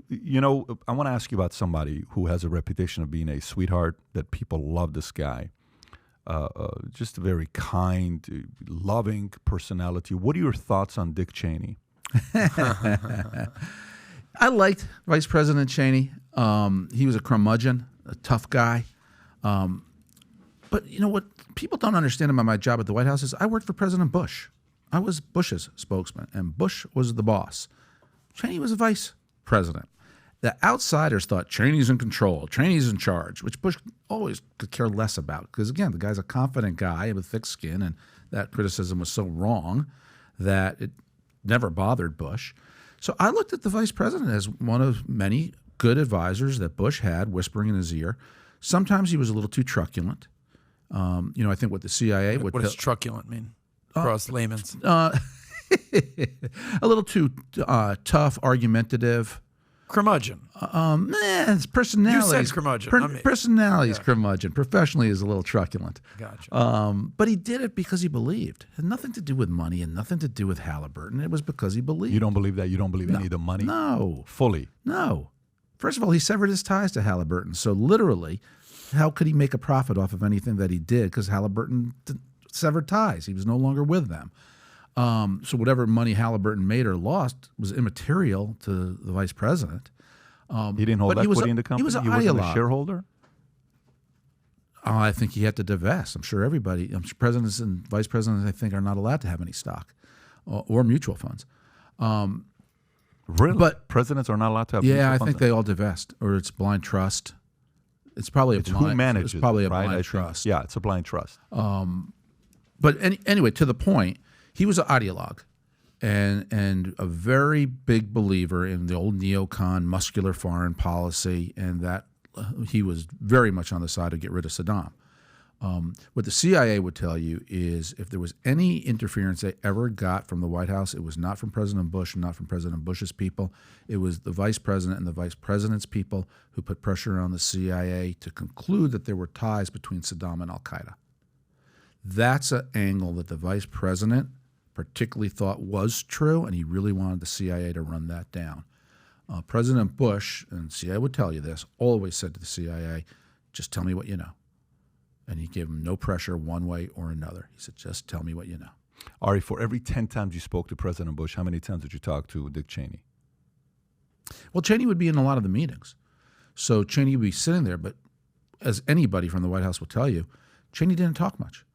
You know, I want to ask you about somebody who has a reputation of being a sweetheart, that people love this guy. Just a very kind, loving personality. What are your thoughts on Dick Cheney? I liked Vice President Cheney. He was a curmudgeon, a tough guy. But you know what people don't understand about my job at the White House is I worked for President Bush. I was Bush's spokesman, and Bush was the boss. Cheney was a vice president. The outsiders thought Cheney's in control, Cheney's in charge, which Bush always could care less about because, again, the guy's a confident guy with thick skin, and that criticism was so wrong that it never bothered Bush. So I looked at the vice president as one of many good advisors that Bush had whispering in his ear. Sometimes he was a little too truculent. I think what the CIA would... What does truculent mean? Cross layman's. A little too tough, argumentative. Curmudgeon. His personality. You said curmudgeon. Personality is curmudgeon. Professionally is a little truculent. Gotcha. But he did it because he believed. It had nothing to do with money and nothing to do with Halliburton. It was because he believed. You don't believe that? You don't believe any of the money? No. Fully? No. First of all, he severed his ties to Halliburton. So literally, how could he make a profit off of anything that he did? Because Halliburton severed ties. He was no longer with them. So whatever money Halliburton made or lost was immaterial to the vice president. He didn't hold equity in the company? He was an wasn't ideologue. a shareholder? I think he had to divest. I'm sure presidents and vice presidents, I think, are not allowed to have any stock or mutual funds. Really? But presidents are not allowed to have mutual mutual funds? funds? I think they all divest, or it's blind trust. It's probably who manages, it's probably a right? blind trust. Yeah, it's a blind trust. But anyway, to the point, he was an ideologue and a very big believer in the old neocon muscular foreign policy, and that he was very much on the side of get rid of Saddam. What the CIA would tell you is if there was any interference they ever got from the White House, it was not from President Bush and not from President Bush's people. It was the vice president and the vice president's people who put pressure on the CIA to conclude that there were ties between Saddam and al-Qaeda. That's an angle that the vice president particularly thought was true, and he really wanted the CIA to run that down. President Bush, and the CIA would tell you this, always said to the CIA, just tell me what you know. And he gave him no pressure one way or another. He said, just tell me what you know. Ari, for every 10 times you spoke to President Bush, how many times did you talk to Dick Cheney? Well, Cheney would be in a lot of the meetings. So Cheney would be sitting there, but as anybody from the White House will tell you, Cheney didn't talk much.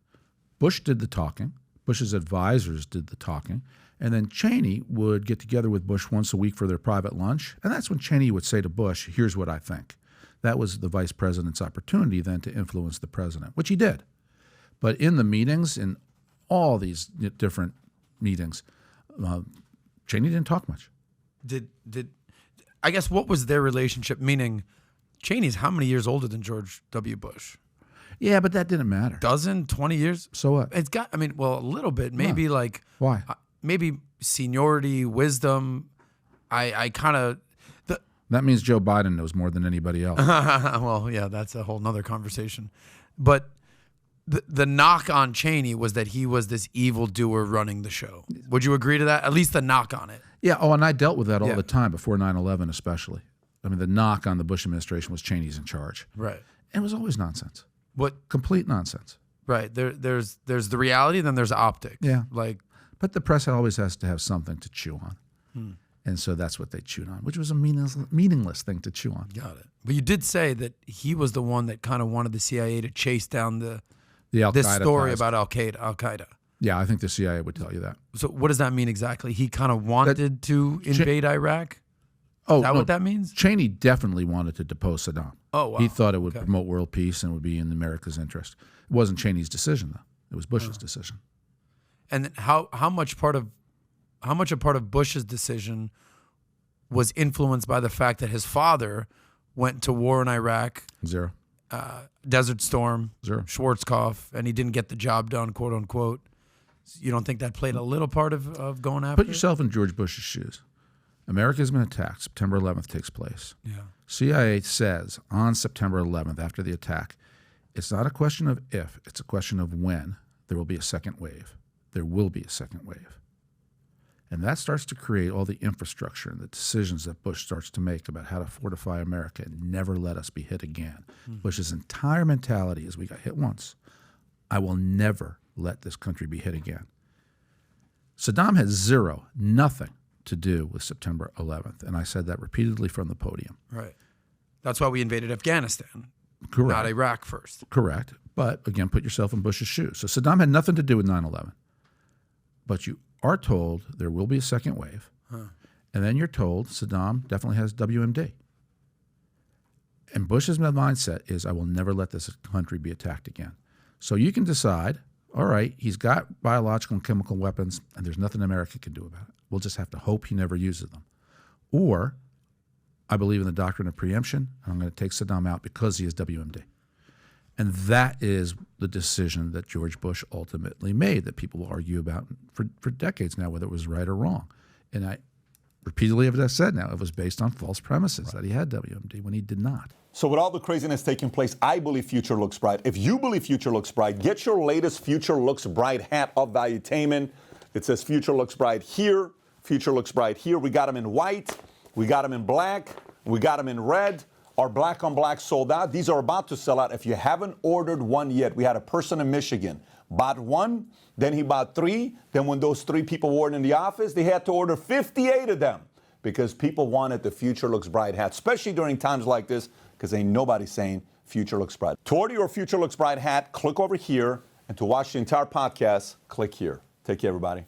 Bush did the talking. Bush's advisors did the talking. And then Cheney would get together with Bush once a week for their private lunch. And that's when Cheney would say to Bush, here's what I think. That was the vice president's opportunity then to influence the president, which he did. But in the meetings, in all these different meetings, Cheney didn't talk much. I guess what was their relationship? Meaning, Cheney's how many years older than George W. Bush? Yeah, but that didn't matter. 20 years? So what? It's got, a little bit. Maybe like. Why? Maybe seniority, wisdom. I kind of. That means Joe Biden knows more than anybody else. Well, yeah, that's a whole nother conversation. But the knock on Cheney was that he was this evildoer running the show. Would you agree to that? At least the knock on it. Yeah. Oh, and I dealt with that all the time before 9/11 especially. I mean, the knock on the Bush administration was Cheney's in charge. Right. And it was always nonsense. What? Complete nonsense. Right. There's the reality, then there's optics. Yeah. But the press always has to have something to chew on. And so that's what they chewed on, which was a meaningless thing to chew on. Got it. But you did say that he was the one that kind of wanted the CIA to chase down Al-Qaeda this story ties. about Al-Qaeda. Yeah, I think the CIA would tell you that. So what does that mean exactly? He kind of wanted to invade Iraq? Oh, is that what that means? Cheney definitely wanted to depose Saddam. Oh, wow. He thought it would promote world peace and would be in America's interest. It wasn't Cheney's decision, though. It was Bush's decision. And how much a part of Bush's decision was influenced by the fact that his father went to war in Iraq? Zero. Desert Storm, Zero. Schwarzkopf, and he didn't get the job done, quote unquote. You don't think that played a little part of going after Put yourself in George Bush's shoes. America has been attacked. September 11th takes place. Yeah. CIA says on September 11th, after the attack, it's not a question of if, it's a question of when there will be a second wave. There will be a second wave. And that starts to create all the infrastructure and the decisions that Bush starts to make about how to fortify America and never let us be hit again. Bush's entire mentality is we got hit once. I will never let this country be hit again. Saddam had nothing to do with September 11th. And I said that repeatedly from the podium. Right. That's why we invaded Afghanistan, Correct. not Iraq first. Correct. But again, put yourself in Bush's shoes. So Saddam had nothing to do with 9/11. But you are told there will be a second wave. And then you're told Saddam definitely has WMD. And Bush's mindset is, I will never let this country be attacked again. So you can decide, all right, he's got biological and chemical weapons, and there's nothing America can do about it. We'll just have to hope he never uses them. Or I believe in the doctrine of preemption, and I'm going to take Saddam out because he has WMD. And that is the decision that George Bush ultimately made that people will argue about for decades now, whether it was right or wrong. And I repeatedly have said now, it was based on false premises that he had WMD when he did not. So with all the craziness taking place, I believe future looks bright. If you believe future looks bright, get your latest Future Looks Bright hat of Valuetainment. It says Future Looks Bright here, Future Looks Bright here. We got them in white, we got them in black, we got them in red. Our black on black sold out. These are about to sell out. If you haven't ordered one yet, we had a person in Michigan, bought one, then he bought 3. Then when those 3 people weren't in the office, they had to order 58 of them because people wanted the Future Looks Bright hat, especially during times like this, because ain't nobody saying Future Looks Bright. To order your Future Looks Bright hat, click over here. And to watch the entire podcast, click here. Take care, everybody.